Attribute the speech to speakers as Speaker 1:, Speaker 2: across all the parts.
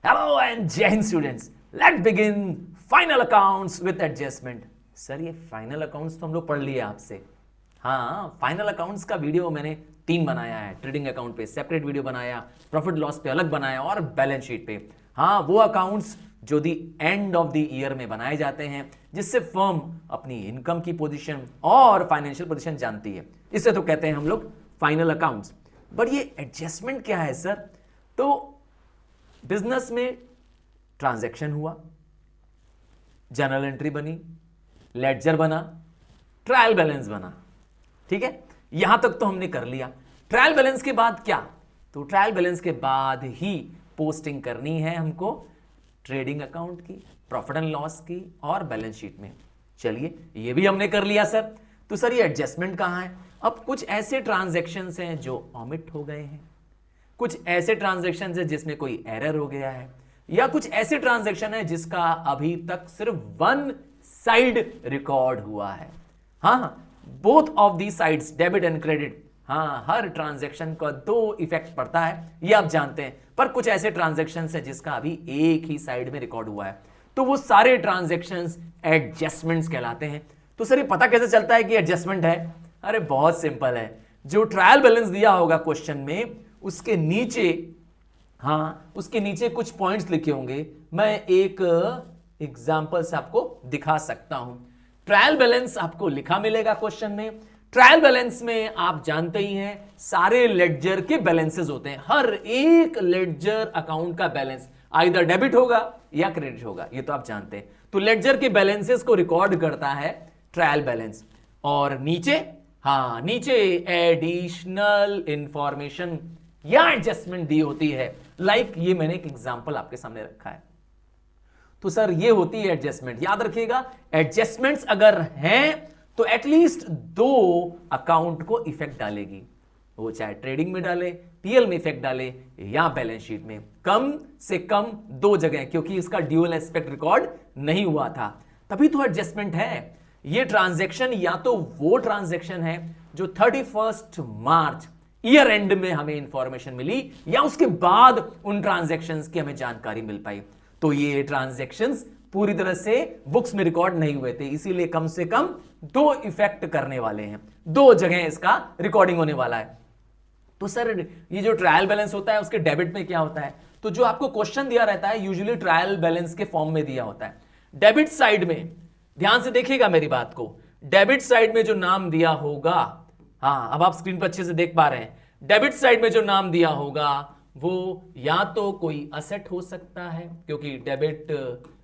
Speaker 1: Hello and जय हिंद students, let begin final accounts with adjustment. Sir ये final accounts तो हम लोग पढ़ लिए आपसे। हाँ, फाइनल अकाउंट्स का वीडियो मैंने 3 बनाया है। ट्रेडिंग अकाउंट पे सेपरेट वीडियो बनाया, प्रॉफिट लॉस पे अलग बनाया और बैलेंस शीट पे। हाँ, वो अकाउंट्स जो दी एंड ऑफ द ईयर में बनाए जाते हैं, जिससे फर्म अपनी इनकम की पोजीशन और फाइनेंशियल पोजीशन जानती है। इसे तो कहते हैं हम लोग फाइनल अकाउंट्स। बट ये एडजस्टमेंट क्या है सर? तो बिजनेस में ट्रांजैक्शन हुआ, जर्नल एंट्री बनी, लेडजर बना, ट्रायल बैलेंस बना। ठीक है, यहां तक तो हमने कर लिया। ट्रायल बैलेंस के बाद क्या? तो ट्रायल बैलेंस के बाद ही पोस्टिंग करनी है हमको ट्रेडिंग अकाउंट की, प्रॉफिट एंड लॉस की और बैलेंस शीट में। चलिए, ये भी हमने कर लिया सर। तो सर ये एडजस्टमेंट कहां है? अब कुछ ऐसे ट्रांजैक्शंस हैं जो ऑमिट हो गए हैं, कुछ ऐसे ट्रांजैक्शन है जिसमें कोई एरर हो गया है, या कुछ ऐसे ट्रांजैक्शन है जिसका अभी तक सिर्फ वन साइड रिकॉर्ड हुआ है। हाँ, both of the sides, debit and credit. हाँ, हर ट्रांजैक्शन का 2 इफेक्ट पड़ता है, ये आप जानते हैं। पर कुछ ऐसे ट्रांजैक्शन है जिसका अभी एक ही साइड में रिकॉर्ड हुआ है, तो वो सारे ट्रांजैक्शन एडजस्टमेंट्स कहलाते हैं। तो सर ये पता कैसे चलता है कि एडजस्टमेंट है? अरे बहुत सिंपल है। जो ट्रायल बैलेंस दिया होगा क्वेश्चन में, उसके नीचे, हाँ, उसके नीचे कुछ पॉइंट्स लिखे होंगे। मैं एक एग्जांपल से आपको दिखा सकता हूं। ट्रायल बैलेंस आपको लिखा मिलेगा क्वेश्चन में। ट्रायल बैलेंस में आप जानते ही हैं सारे लेडजर के बैलेंसेस होते हैं। हर एक लेडजर अकाउंट का बैलेंस आइदर डेबिट होगा या क्रेडिट होगा, ये तो आप जानते हैं। तो लेडजर के बैलेंसेस को रिकॉर्ड करता है ट्रायल बैलेंस। और नीचे, हाँ, नीचे एडिशनल इंफॉर्मेशन या एडजस्टमेंट दी होती है। लाइक ये मैंने एक एग्जांपल आपके सामने रखा है। तो सर ये होती है एडजस्टमेंट। याद रखिएगा, एडजस्टमेंट्स अगर हैं तो एटलीस्ट 2 अकाउंट को इफेक्ट डालेगी। वो चाहे ट्रेडिंग में डाले, पीएल में इफेक्ट डाले या बैलेंस शीट में। कम से कम 2 जगह, क्योंकि इसका ड्यूअल एस्पेक्ट रिकॉर्ड नहीं हुआ था, तभी तो एडजस्टमेंट है। ये ट्रांजैक्शन या तो वो ट्रांजैक्शन है जो 31 मार्च ईयर एंड में हमें इंफॉर्मेशन मिली, या उसके बाद उन ट्रांजैक्शंस की हमें जानकारी मिल पाई। तो ये ट्रांजैक्शंस पूरी तरह से बुक्स में रिकॉर्ड नहीं हुए थे, इसीलिए कम से कम 2 इफेक्ट करने वाले हैं, 2 जगह इसका रिकॉर्डिंग होने वाला है। तो सर ये जो ट्रायल बैलेंस होता है उसके डेबिट में क्या होता है? तो जो आपको क्वेश्चन दिया रहता है यूजुअली ट्रायल बैलेंस के फॉर्म में दिया होता है। डेबिट साइड में ध्यान से देखिएगा मेरी बात को, डेबिट साइड में जो नाम दिया होगा, हाँ, अब आप स्क्रीन पर अच्छे से देख पा रहे हैं। डेबिट साइड में जो नाम दिया होगा वो या तो कोई असेट हो सकता है, क्योंकि डेबिट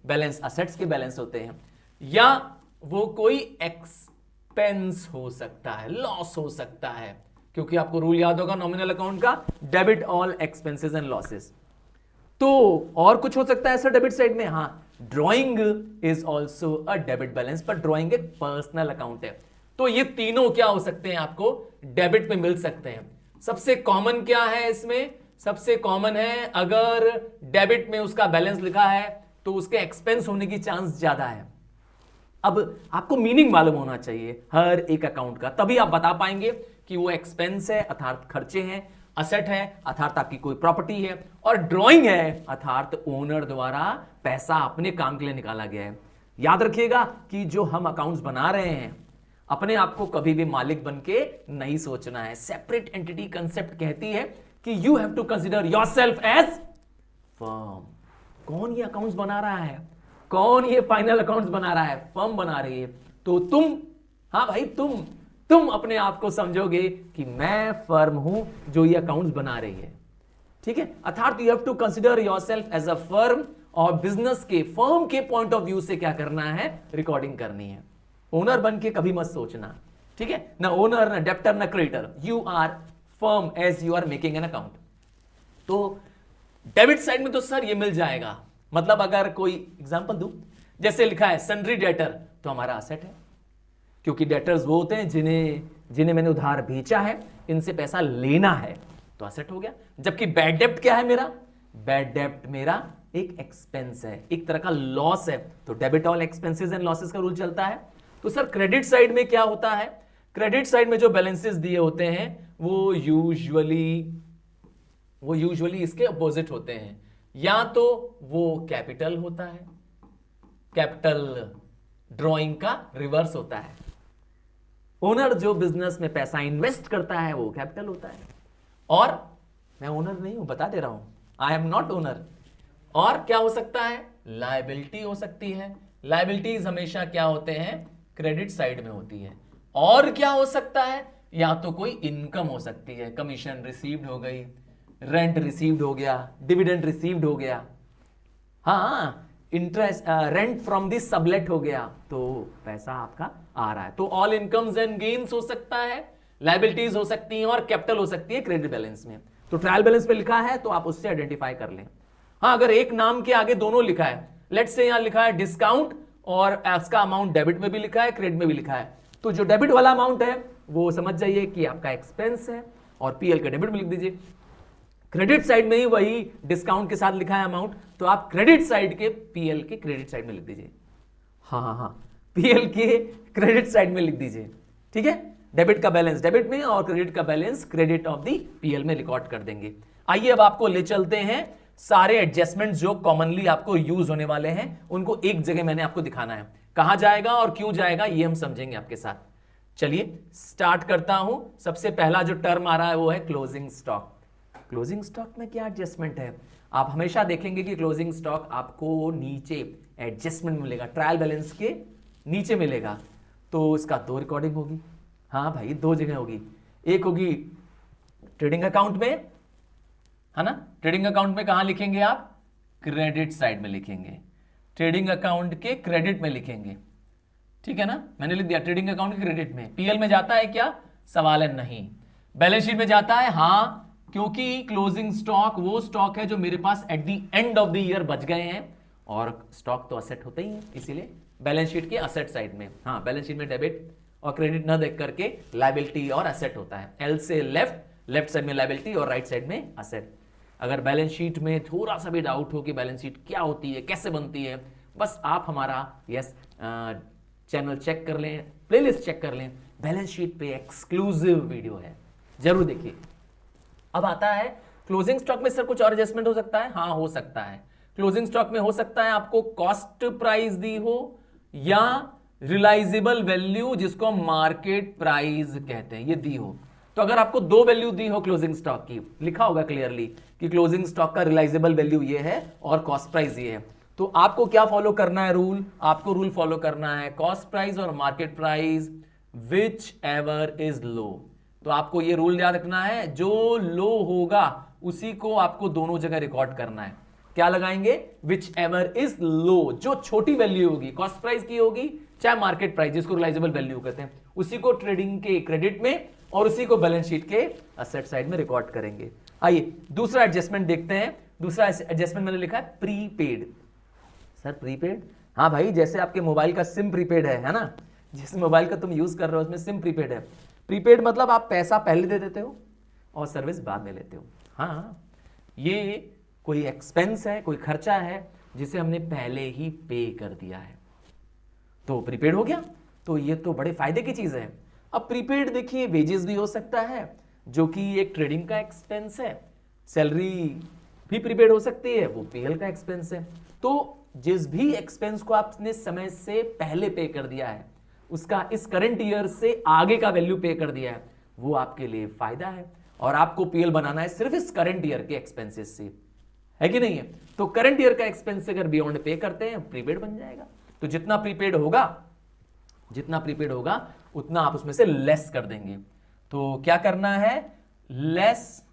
Speaker 1: बैलेंस असेट्स के बैलेंस होते हैं, या वो कोई एक्सपेंस हो सकता है, लॉस हो सकता है, क्योंकि आपको रूल याद होगा नॉमिनल अकाउंट का, debit all expenses and losses. तो और कुछ हो सकता है सर डेबिट साइड में? हाँ, drawing is also a debit balance, पर ड्रॉइंग एक पर्सनल अकाउंट है। तो ये तीनों क्या हो सकते हैं? आपको डेबिट में मिल सकते हैं। सबसे कॉमन क्या है इसमें? सबसे कॉमन है, अगर डेबिट में उसका बैलेंस लिखा है तो उसके एक्सपेंस होने की चांस ज्यादा है। अब आपको मीनिंग मालूम होना चाहिए हर एक अकाउंट का, तभी आप बता पाएंगे कि वो एक्सपेंस है अर्थात खर्चे हैं, असेट है अर्थात आपकी कोई प्रॉपर्टी है, और ड्रॉइंग है अर्थात ओनर द्वारा पैसा अपने काम के लिए निकाला गया है। याद रखिएगा कि जो हम अकाउंट्स बना रहे हैं, अपने आप को कभी भी मालिक बन के नहीं सोचना है। सेपरेट एंटिटी कंसेप्ट कहती है कि you have to consider yourself as firm. कौन ये अकाउंट्स बना रहा है? कौन ये फाइनल अकाउंट्स बना रहा है? फर्म बना रही है। तो तुम, हाँ भाई, तुम अपने आप को समझोगे कि मैं फर्म हूं जो ये अकाउंट्स बना रही है। ठीक है, अर्थात you have to consider yourself as a firm, और बिजनेस के, फर्म के पॉइंट ऑफ व्यू से क्या करना है? रिकॉर्डिंग करनी है। ओनर बन के कभी मत सोचना, ठीक है? ना ओनर, ना डेप्टर, ना creditor, you are firm as you are making an account. तो डेबिट साइड में तो सर ये मिल जाएगा। मतलब अगर कोई एग्जांपल दूं, जैसे लिखा है सन्ड्री डेटर, तो हमारा असेट है, क्योंकि डेटर्स वो होते हैं जिन्हें मैंने उधार बेचा है, इनसे पैसा लेना है, तो असेट हो गया। जबकि बैड डेप्ट क्या है मेरा? बैड डेप्ट मेरा एक एक्सपेंस है, एक तरह का लॉस है। तो debit all expenses and losses का रूल चलता है। तो सर क्रेडिट साइड में क्या होता है? क्रेडिट साइड में जो बैलेंसेस दिए होते हैं वो यूजुअली इसके अपोजिट होते हैं। या तो वो कैपिटल होता है, कैपिटल ड्रॉइंग का रिवर्स होता है। ओनर जो बिजनेस में पैसा इन्वेस्ट करता है वो कैपिटल होता है। और मैं ओनर नहीं हूं, बता दे रहा हूं, आई एम नॉट ओनर। और क्या हो सकता है? लायबिलिटी हो सकती है। लायबिलिटीज हमेशा क्या होते हैं? क्रेडिट साइड में होती है। और क्या हो सकता है? या तो कोई इनकम हो सकती है, कमीशन रिसीव्ड हो गई, रेंट रिसीव्ड हो गया, डिविडेंड रिसीव्ड हो गया, हाँ interest rent from this sublet हो गया, तो पैसा आपका आ रहा है। तो ऑल इनकम्स एंड गेन्स हो सकता है, लायबिलिटीज हो सकती हैं और कैपिटल हो सकती है क्रेडिट बैलेंस में। तो ट्रायल बैलेंस पे लिखा है तो आप उससे आइडेंटिफाई कर लें। हाँ, अगर एक नाम के आगे दोनों लिखा है, लेट्स से यहां लिखा है डिस्काउंट और इसका अमाउंट डेबिट में भी लिखा है, क्रेडिट में भी लिखा है, तो जो डेबिट वाला अमाउंट है वो समझ जाइए कि आपका एक्सपेंस है और पीएल के डेबिट में लिख दीजिए। क्रेडिट साइड में ही वही डिस्काउंट के साथ लिखा है अमाउंट, तो आप क्रेडिट साइड के पीएल के क्रेडिट साइड में लिख दीजिए। हाँ, पीएल के क्रेडिट साइड में लिख दीजिए, ठीक है। डेबिट का बैलेंस डेबिट में और क्रेडिट का balance credit of the PL में रिकॉर्ड कर देंगे। आइए अब आपको ले चलते हैं सारे एडजस्टमेंट जो कॉमनली आपको यूज होने वाले हैं, उनको एक जगह मैंने आपको दिखाना है। कहां जाएगा और क्यों जाएगा ये हम समझेंगे आपके साथ। चलिए स्टार्ट करता हूं। सबसे पहला जो टर्म आ रहा है वो है क्लोजिंग स्टॉक। क्लोजिंग स्टॉक में क्या एडजस्टमेंट है? आप हमेशा देखेंगे कि क्लोजिंग स्टॉक आपको नीचे एडजस्टमेंट मिलेगा, ट्रायल बैलेंस के नीचे मिलेगा। तो इसका दो रिकॉर्डिंग होगी। हाँ भाई, दो जगह होगी। एक होगी ट्रेडिंग अकाउंट में, है ना। ट्रेडिंग अकाउंट में कहां लिखेंगे आप? क्रेडिट साइड में लिखेंगे, ट्रेडिंग अकाउंट के क्रेडिट में लिखेंगे, ठीक है ना। मैंने लिख दिया ट्रेडिंग अकाउंट के क्रेडिट में। पीएल में जाता है क्या? सवाल है नहीं। बैलेंस शीट में जाता है? हाँ, क्योंकि क्लोजिंग स्टॉक वो स्टॉक है जो मेरे पास at the end of the year बच गए हैं, और स्टॉक तो असेट होते ही है, इसीलिए बैलेंस शीट के असेट साइड में। हाँ, बैलेंस शीट में डेबिट और क्रेडिट न देख करके लायबिलिटी और असेट होता है। एल से लेफ्ट साइड में लायबिलिटी और राइट साइड में असेट। अगर बैलेंस शीट में थोड़ा सा भी डाउट हो कि बैलेंस शीट क्या होती है, कैसे बनती है, बस आप हमारा चैनल चेक कर लें, प्लेलिस्ट चेक कर लें, बैलेंस शीट पे एक्सक्लूसिव वीडियो है, जरूर देखिए। अब आता है क्लोजिंग स्टॉक में सर कुछ और एडजस्टमेंट हो सकता है? हाँ, हो सकता है। क्लोजिंग स्टॉक में हो सकता है आपको कॉस्ट प्राइस दी हो या रिलाइजेबल वैल्यू, जिसको मार्केट प्राइस कहते हैं, ये दी हो। तो अगर आपको दो वैल्यू दी हो क्लोजिंग स्टॉक की, लिखा होगा क्लियरली कि क्लोजिंग स्टॉक का रिलाइजेबल वैल्यू ये है और कॉस्ट प्राइस ये है, तो आपको क्या फॉलो करना है? रूल, आपको रूल फॉलो करना है कॉस्ट प्राइस और market price which ever is low. तो आपको ये रूल याद रखना है, जो लो होगा उसी को आपको दोनों जगह रिकॉर्ड करना है। क्या लगाएंगे? विच एवर इज लो, जो छोटी वैल्यू होगी, कॉस्ट प्राइस की होगी चाहे मार्केट प्राइस, जिसको रिलाइजेबल वैल्यू कहते हैं, उसी को ट्रेडिंग के क्रेडिट में और उसी को बैलेंस शीट के असेट साइड में रिकॉर्ड करेंगे। आइए दूसरा एडजस्टमेंट देखते हैं। दूसरा एडजस्टमेंट मैंने लिखा है प्रीपेड। Sir prepaid? हाँ भाई, जैसे आपके मोबाइल का सिम प्रीपेड है ना, जिस मोबाइल का तुम यूज कर रहे हो उसमें सिम प्रीपेड है। प्रीपेड मतलब आप पैसा पहले दे देते हो और सर्विस बाद में लेते हो। हाँ, ये कोई एक्सपेंस है, कोई खर्चा है जिसे हमने पहले ही पे कर दिया है, तो प्रीपेड हो गया। तो ये तो बड़े फायदे की चीज है। अब प्रीपेड देखिए, वेजेस भी हो सकता है जो कि एक ट्रेडिंग का एक्सपेंस है, सैलरी भी प्रीपेड हो सकती है, वो पीएल का एक्सपेंस है। तो जिस भी एक्सपेंस को आपने समय से पहले पे कर दिया है, उसका इस करंट ईयर से आगे का वैल्यू पे कर दिया है, वो आपके लिए फायदा है। और आपको पीएल बनाना है सिर्फ इस करंट ईयर के एक्सपेंसेस से, है कि नहीं है? तो करंट ईयर का एक्सपेंस अगर बियॉन्ड पे करते हैं, प्रीपेड बन जाएगा। तो जितना प्रीपेड होगा उतना आप उसमें से लेस कर देंगे। तो क्या करना है? लेस,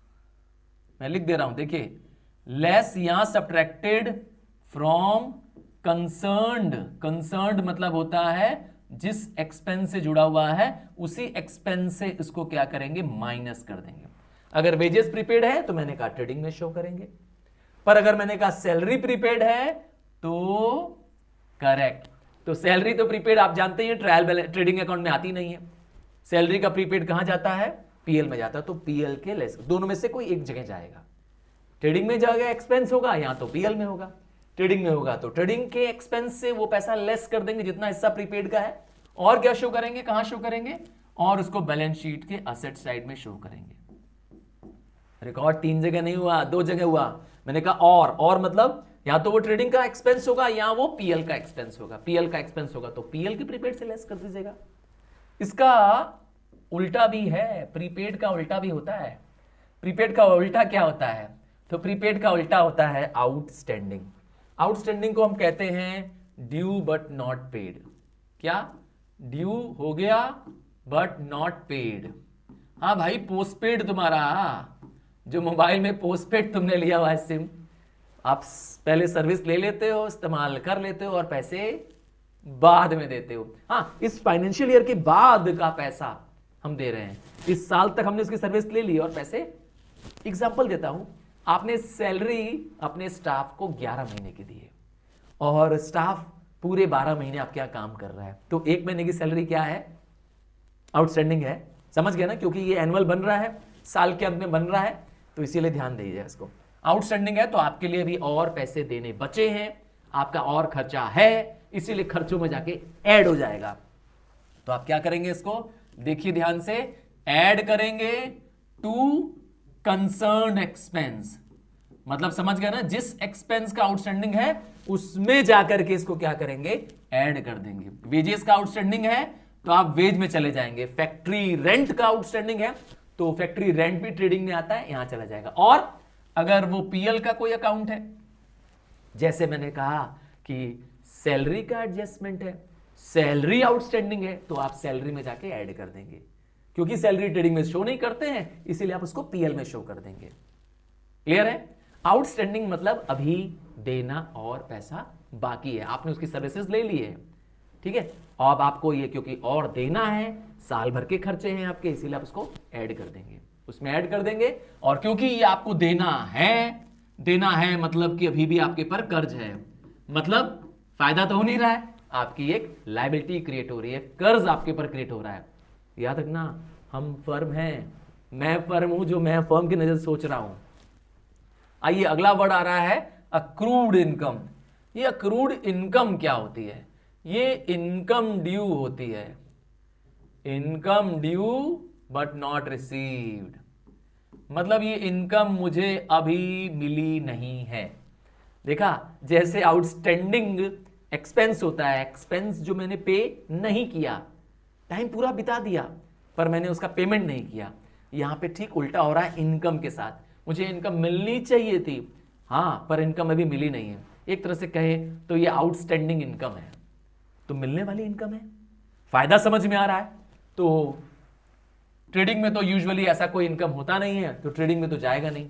Speaker 1: मैं लिख दे रहा हूं, देखिए, लेस यहां सब्ट्रैक्टेड फ्रॉम कंसर्न्ड। कंसर्न्ड मतलब होता है जिस एक्सपेंस से जुड़ा हुआ है उसी एक्सपेंस से इसको क्या करेंगे? माइनस कर देंगे। अगर वेजेस प्रीपेड है तो मैंने कहा ट्रेडिंग में शो करेंगे, पर अगर मैंने कहा सैलरी प्रीपेड है तो करेक्ट। तो सैलरी तो प्रीपेड आप जानते हैं ट्रायल ट्रेडिंग अकाउंट में आती नहीं है। सैलरी का प्रीपेड कहां जाता है? पीएल में जाता है। तो पीएल के लेस, दोनों में से कोई एक जगह जाएगा। ट्रेडिंग में जाएगा एक्सपेंस होगा, या तो पीएल में होगा। ट्रेडिंग में होगा तो ट्रेडिंग के एक्सपेंस से वो पैसा लेस कर देंगे जितना हिस्सा प्रीपेड का है, और क्या शो करेंगे? कहां शो करेंगे? और उसको बैलेंस शीट के असेट साइड में शो करेंगे। रिकॉर्ड 3 जगह नहीं हुआ, 2 जगह हुआ। मैंने कहा और मतलब या तो वो ट्रेडिंग का एक्सपेंस होगा या वो पीएल का एक्सपेंस होगा। पीएल का एक्सपेंस होगा तो पीएल की प्रीपेड से लेस कर दीजिएगा। इसका उल्टा भी है, प्रीपेड का उल्टा भी होता है। प्रीपेड का उल्टा क्या होता है? तो प्रीपेड का उल्टा होता है आउटस्टैंडिंग। आउटस्टैंडिंग को हम कहते हैं ड्यू बट नॉट पेड। क्या? ड्यू हो गया बट नॉट पेड। हाँ भाई, पोस्टपेड तुम्हारा, जो मोबाइल में पोस्टपेड तुमने लिया हुआ है सिम, आप पहले सर्विस ले लेते हो, इस्तेमाल कर लेते हो और पैसे बाद में देते हो। हाँ, इस फाइनेंशियल ईयर के बाद का पैसा हम दे रहे हैं। इस साल तक हमने उसकी सर्विस ले ली और पैसे, एग्जांपल देता हूं, आपने सैलरी अपने स्टाफ को 11 महीने की दी है और स्टाफ पूरे 12 महीने आपके यहां काम कर रहा है, तो 1 महीने की सैलरी क्या है? आउटस्टैंडिंग है। समझ गया ना? क्योंकि ये एनुअल बन रहा है, साल के अंत में बन रहा है, तो इसीलिए ध्यान दीजिए इसको। आउटस्टैंडिंग है तो आपके लिए भी और पैसे देने बचे हैं, आपका और खर्चा है, इसीलिए खर्चों में जाके ऐड हो जाएगा। तो आप क्या करेंगे? इसको देखिए ध्यान से, ऐड करेंगे टू कंसर्न एक्सपेंस। मतलब समझ गया ना? जिस एक्सपेंस का आउटस्टैंडिंग है उसमें जाकर के इसको क्या करेंगे? ऐड कर देंगे। वेजेस का आउटस्टैंडिंग है तो आप वेज में चले जाएंगे। फैक्ट्री रेंट का आउटस्टैंडिंग है तो फैक्ट्री रेंट भी ट्रेडिंग में आता है, यहां चला जाएगा। और अगर वो पीएल का कोई अकाउंट है, जैसे मैंने कहा कि सैलरी का एडजस्टमेंट है, सैलरी आउटस्टैंडिंग है, तो आप सैलरी में जाके ऐड कर देंगे। क्योंकि सैलरी ट्रेडिंग में शो नहीं करते हैं, इसीलिए आप उसको पीएल में शो कर देंगे। क्लियर है? आउटस्टैंडिंग मतलब अभी देना और पैसा बाकी है, आपने उसकी सर्विसेज ले ली है, ठीक है, अब आपको ये क्योंकि और देना है, साल भर के खर्चे हैं आपके, इसीलिए आप उसको ऐड कर देंगे, उसमें ऐड कर देंगे। और क्योंकि ये आपको देना है मतलब कि अभी भी आपके पर कर्ज है, मतलब फायदा तो हो नहीं रहा है, आपकी एक लायबिलिटी क्रिएट हो रही है, कर्ज आपके पर क्रिएट हो रहा है। याद रखना, हम फर्म हैं, मैं फर्म हूं जो मैं फर्म की नजर सोच रहा हूं। आइए अगला वर्ड आ रहा है अक्रूड इनकम। ये अक्रूड इनकम क्या होती है? ये इनकम ड्यू होती है, income due but not received. मतलब ये इनकम मुझे अभी मिली नहीं है। देखा, जैसे आउटस्टैंडिंग एक्सपेंस होता है, एक्सपेंस जो मैंने पे नहीं किया, टाइम पूरा बिता दिया पर मैंने उसका पेमेंट नहीं किया, यहां पे ठीक उल्टा हो रहा है इनकम के साथ। मुझे इनकम मिलनी चाहिए थी, हाँ, पर इनकम अभी मिली नहीं है। एक तरह से कहे तो ये आउटस्टैंडिंग इनकम है, तो मिलने वाली इनकम है। फायदा समझ में आ रहा है? तो ट्रेडिंग में तो यूजुअली ऐसा कोई इनकम होता नहीं है, तो ट्रेडिंग में तो जाएगा नहीं।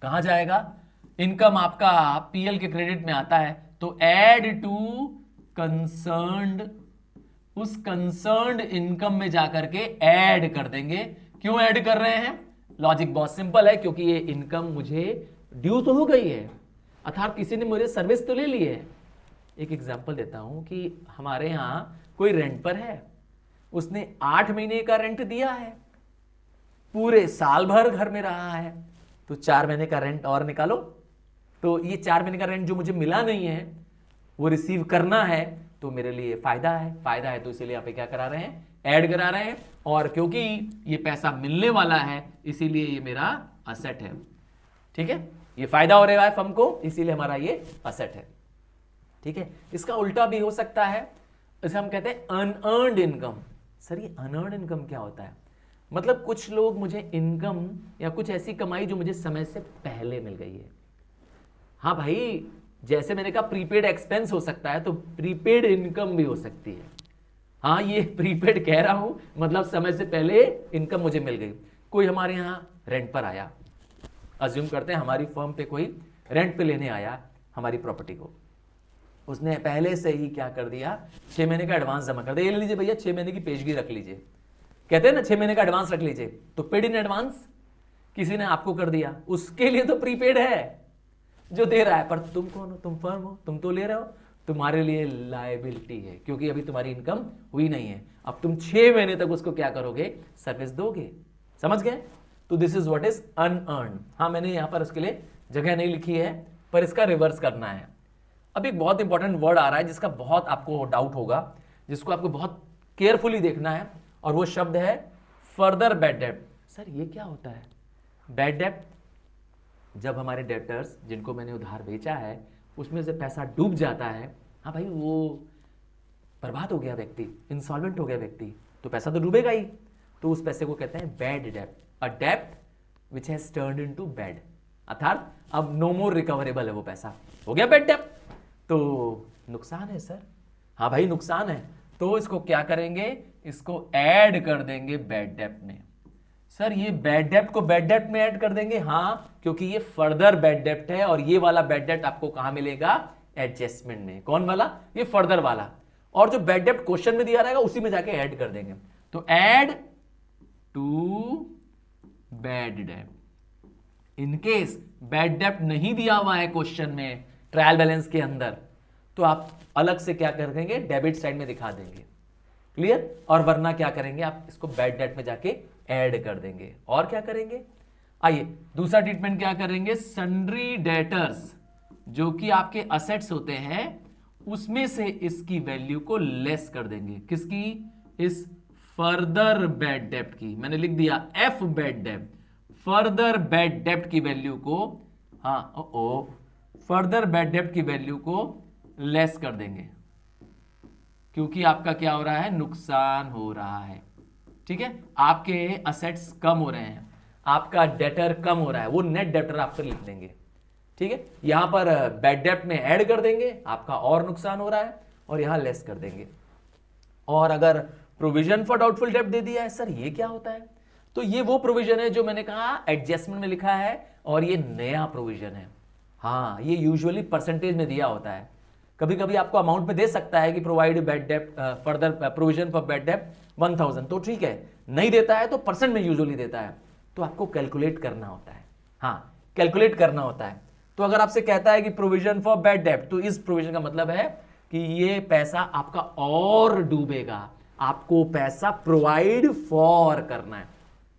Speaker 1: कहां जाएगा? इनकम आपका पीएल के क्रेडिट में आता है, तो ऐड टू कंसर्न्ड, उस कंसर्न्ड इनकम में जाकर के ऐड कर देंगे। क्यों ऐड कर रहे हैं? लॉजिक बहुत सिंपल है, क्योंकि ये इनकम मुझे ड्यू तो हो गई है, अर्थात किसी ने मुझे सर्विस तो ले ली है। एक एग्जांपल देता हूं कि हमारे यहां कोई रेंट पर है, उसने 8 महीने का रेंट दिया है, पूरे साल भर घर में रहा है, तो 4 महीने का रेंट और निकालो। तो ये 4 महीने का रेंट जो मुझे मिला नहीं है वो रिसीव करना है, तो मेरे लिए फायदा है। फायदा है तो इसीलिए यहाँ पे क्या करा रहे हैं? ऐड करा रहे हैं। और क्योंकि ये पैसा मिलने वाला है इसीलिए ये मेरा असेट है, ठीक है, ये फायदा हो रहा है फर्म को, इसीलिए हमारा ये असेट है, ठीक है। इसका उल्टा भी हो सकता है, इसे हम कहते हैं अनअर्न्ड इनकम। सर ये अनअर्न्ड इनकम क्या होता है? मतलब कुछ लोग मुझे इनकम या कुछ ऐसी कमाई जो मुझे समय से पहले मिल गई है। हाँ भाई, जैसे मैंने कहा प्रीपेड एक्सपेंस हो सकता है, तो प्रीपेड इनकम भी हो सकती है। हाँ, ये प्रीपेड कह रहा हूं, मतलब समय से पहले इनकम मुझे मिल गई। कोई हमारे यहां रेंट पर आया, अज्यूम करते हैं हमारी फर्म पे कोई रेंट पे लेने आया हमारी प्रॉपर्टी को, उसने पहले से ही क्या कर दिया, 6 महीने का एडवांस जमा कर दिया। ये ले लीजिए भैया, 6 महीने की पेशगी रख लीजिए, कहते हैं ना 6 महीने का एडवांस रख लीजिए, तो पेड इन एडवांस किसी ने आपको कर दिया, उसके लिए तो प्रीपेड है जो दे रहा है, पर तुम कौन हो? तुम फर्म हो, तुम तो ले रहे हो, तुम्हारे लिए लायबिलिटी है, क्योंकि अभी तुम्हारी इनकम हुई नहीं है। अब तुम 6 महीने तक उसको क्या करोगे? सर्विस दोगे। समझ गए? तो this is what is unearned. हाँ, मैंने यहां पर उसके लिए जगह नहीं लिखी है, पर इसका रिवर्स करना है। अब एक बहुत इंपॉर्टेंट वर्ड आ रहा है जिसका बहुत आपको डाउट होगा, जिसको आपको बहुत केयरफुली देखना है, और वो शब्द है फर्दर बैड डेट। सर ये क्या होता है? बैड डेट, जब हमारे डेटर्स जिनको मैंने उधार बेचा है उसमें से पैसा डूब जाता है, हाँ भाई वो बर्बाद हो गया व्यक्ति, इंसॉल्वेंट हो गया व्यक्ति, तो पैसा तो डूबेगा ही, तो उस पैसे को कहते हैं bad debt, a debt which has turned into bad, अर्थात अब नो मोर रिकवरेबल है वो पैसा, हो गया बैड डेट, तो नुकसान है सर, हाँ भाई नुकसान है, तो इसको क्या करेंगे, इसको ऐड कर देंगे बैड डेट में। सर ये बैड डेट को बैड डेट में ऐड कर देंगे, हाँ क्योंकि ये फर्दर बैड डेट है और ये वाला बैड डेट आपको कहां मिलेगा, एडजस्टमेंट में। कौन वाला, ये फर्दर वाला, और जो बैड डेट क्वेश्चन में दिया रहेगा उसी में जाके ऐड कर देंगे, तो add to bad debt. In case bad debt नहीं दिया हुआ है क्वेश्चन में ट्रायल बैलेंस के अंदर, तो आप अलग से क्या कर देंगे, डेबिट साइड में दिखा देंगे, क्लियर, और वरना क्या करेंगे, आप इसको बैड डेट में जाके ऐड कर देंगे। और क्या करेंगे, आइए दूसरा ट्रीटमेंट क्या करेंगे, सन्ड्री डेटर्स जो कि आपके असेट्स होते हैं उसमें से इसकी वैल्यू को लेस कर देंगे, किसकी, इस फर्दर बैड डेट की, मैंने लिख दिया F bad debt, further bad debt की वैल्यू को, हाँ फर्दर बैड डेट की वैल्यू को लेस कर देंगे, क्योंकि आपका क्या हो रहा है, नुकसान हो रहा है, ठीक है, आपके असेट्स कम हो रहे हैं, आपका डेटर कम हो रहा है, वो नेट डेटर आप फिर लिख देंगे, ठीक है, यहां पर बैड डेट में ऐड कर देंगे, आपका और नुकसान हो रहा है, और यहां लेस कर देंगे। और अगर प्रोविजन फॉर डाउटफुल डेट दे दिया है, सर ये क्या होता है, तो ये वो प्रोविजन है जो मैंने कहा एडजस्टमेंट में लिखा है, और ये नया प्रोविजन है, हाँ ये यूजुअली परसेंटेज में दिया होता है, कभी कभी आपको अमाउंट में दे सकता है कि provide bad debt further provision for bad debt 1000, तो ठीक है, नहीं देता है तो परसेंट में यूजुअली देता है, तो आपको कैलकुलेट करना होता है, हाँ कैलकुलेट करना होता है। तो अगर आपसे कहता है कि प्रोविजन फॉर बैड डेट, तो इस प्रोविजन का मतलब है कि ये पैसा आपका और डूबेगा, आपको पैसा प्रोवाइड फॉर करना है।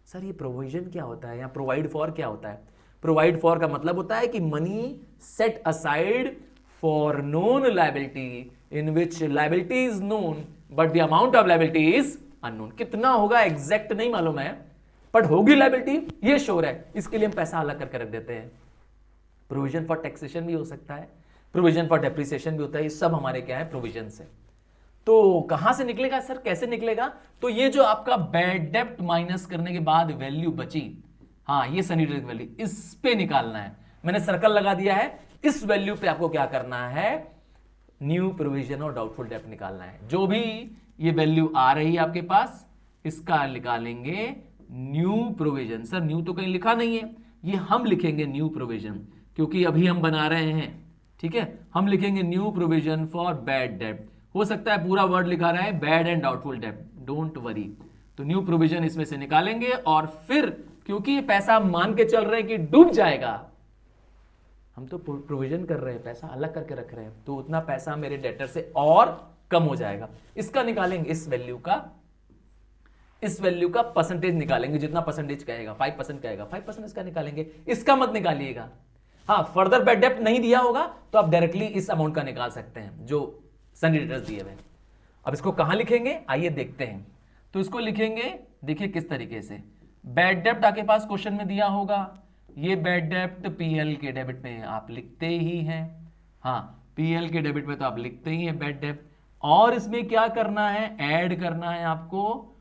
Speaker 1: सर ये प्रोविजन क्या होता है या प्रोवाइड फॉर क्या होता है, प्रोवाइड फॉर का मतलब होता है कि money set aside for known liability in which liability is known but the amount of liability is unknown. कितना होगा एग्जैक्ट नहीं मालूम है, बट होगी लायबिलिटी ये श्योर है, इसके लिए हम पैसा अलग करके रख देते हैं। प्रोविजन फॉर टैक्सेशन भी हो सकता है, प्रोविजन फॉर डेप्रिसिएशन भी होता है, ये सब हमारे क्या है, प्रोविजन से। तो कहां से निकलेगा सर, कैसे निकलेगा, तो ये जो आपका बैड डेट माइनस करने के बाद वैल्यू बची, हाँ ये सनी डेट वैल्यू, इस पे निकालना है, मैंने सर्कल लगा दिया है, इस वैल्यू पे आपको क्या करना है, न्यू प्रोविजन और डाउटफुल डेट निकालना है। जो भी ये वैल्यू आ रही है आपके पास, इसका निकालेंगे न्यू प्रोविजन। सर न्यू तो कहीं लिखा नहीं है, ये हम लिखेंगे न्यू प्रोविजन, क्योंकि अभी हम बना रहे हैं, ठीक है, हम लिखेंगे new provision for bad debt. हो सकता है पूरा वर्ड लिखा रहा है bad and doubtful debt, don't worry, तो न्यू प्रोविजन इसमें से निकालेंगे, और फिर क्योंकि ये पैसा मान के चल रहे हैं कि डूब जाएगा, हम तो प्रोविजन कर रहे हैं, पैसा अलग करके रख रहे हैं, तो उतना पैसा मेरे डेटर से और कम हो जाएगा, इसका निकालेंगे, इस वैल्यू का परसेंटेज निकालेंगे, जितना परसेंटेज कहेगा 5% कहेगा 5% इसका निकालेंगे, इसका मत निकालिएगा। हाँ फर्दर बैड डेट नहीं दिया होगा तो आप डायरेक्टली इस अमाउंट का निकाल सकते हैं जो सनी डेटर्स दिए हुए। अब इसको कहां लिखेंगे, आइए देखते हैं। तो इसको लिखेंगे, देखिए किस तरीके से, बैड डेट आपके पास क्वेश्चन में दिया होगा, ये बैड डेट पीएल के डेबिट में आप लिखते ही हैं, हाँ पीएल के डेबिट में तो आप लिखते ही हैं बैड डेट, और इसमें क्या करना है, ऐड करना है आपको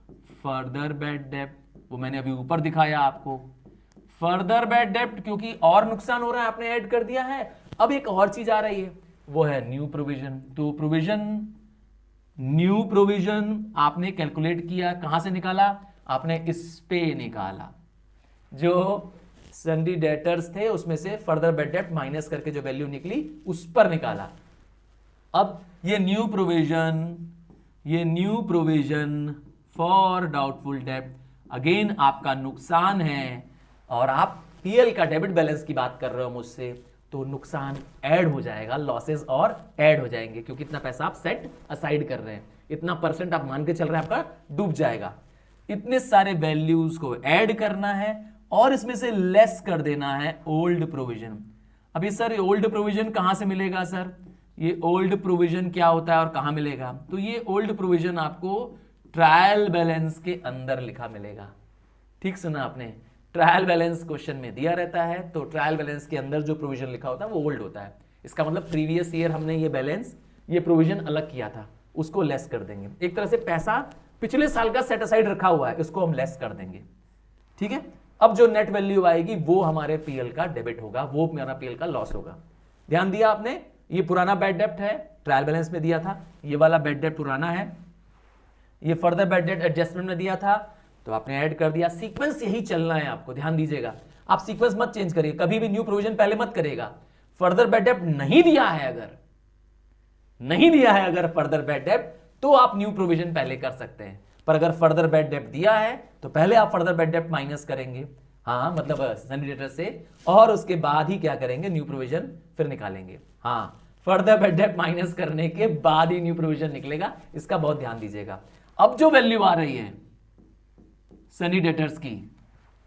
Speaker 1: फर्दर बैड डेट, वो मैंने अभी ऊपर दिखाया आपको, फर्दर बैड डेट, क्योंकि और नुकसान हो रहा है आपने ऐड कर दिया है। अब एक और चीज आ रही है, वो है न्यू प्रोविजन। तो न्यू प्रोविजन आपने कैलकुलेट किया, कहां से निकाला, आपने इस पे निकाला, जो सन्डी डेटर्स थे उसमें से फर्दर बैड डेट माइनस करके जो वैल्यू निकली उस पर निकाला। अब ये new provision for doubtful debt, again आपका नुकसान है, और आप पीएल का डेबिट बैलेंस की बात कर रहे हो मुझसे, तो नुकसान ऐड हो जाएगा, लॉसेस और ऐड हो जाएंगे, क्योंकि इतना पैसा आप सेट असाइड कर रहे हैं, इतना परसेंट आप मान के चल रहे हैं, आपका डूब जाएगा। इतने सारे वैल्यूज को ऐड करना है और इसमें से लेस कर देना है ओल्ड प्रोविजन। अभी सर ये ओल्ड प्रोविजन कहां से मिलेगा, सर ये ओल्ड प्रोविजन क्या होता है और कहां मिलेगा, तो ये ओल्ड प्रोविजन आपको ट्रायल बैलेंस के अंदर लिखा मिलेगा। ठीक सुना आपने, ट्रायल बैलेंस क्वेश्चन में दिया रहता है, तो ट्रायल बैलेंस के अंदर जो प्रोविजन लिखा होता है वो ओल्ड होता है। इसका मतलब प्रीवियस ईयर हमने ये बैलेंस, ये प्रोविजन अलग किया था, उसको लेस कर देंगे। एक तरह से पैसा पिछले साल का सेट असाइड रखा हुआ है, इसको हम लेस कर देंगे। ठीक है, अब जो नेट वैल्यू आएगी वो हमारे पीएल का डेबिट होगा, वो मेरा पीएल का लॉस होगा। ध्यान दिया आपने, ये पुराना बैड डेप्ट है, ट्रायल बैलेंस में दिया था, ये वाला बैड डेप्ट पुराना है, ये फर्दर बैड डेट एडजस्टमेंट में दिया था, तो आपने ऐड कर दिया। सीक्वेंस यही चलना है आपको, ध्यान दीजिएगा, आप सीक्वेंस मत चेंज करिए, कभी भी न्यू प्रोविजन पहले मत करेगा। फर्दर बैड डेप्ट नहीं दिया है अगर फर्दर बैड डेप्ट, तो आप न्यू प्रोविजन पहले कर सकते हैं, पर अगर फर्दर बैड डेप्ट दिया है तो पहले आप फर्दर बैड डेप्ट माइनस करेंगे, हाँ मतलब सनी डेटर से, और उसके बाद ही क्या करेंगे, न्यू प्रोविजन फिर निकालेंगे। हाँ, फर्दर बैड डेप्ट माइनस करने के बाद ही न्यू प्रोविजन निकलेगा, इसका बहुत ध्यान दीजिएगा। अब जो वैल्यू आ रही है सनी डेटर्स की,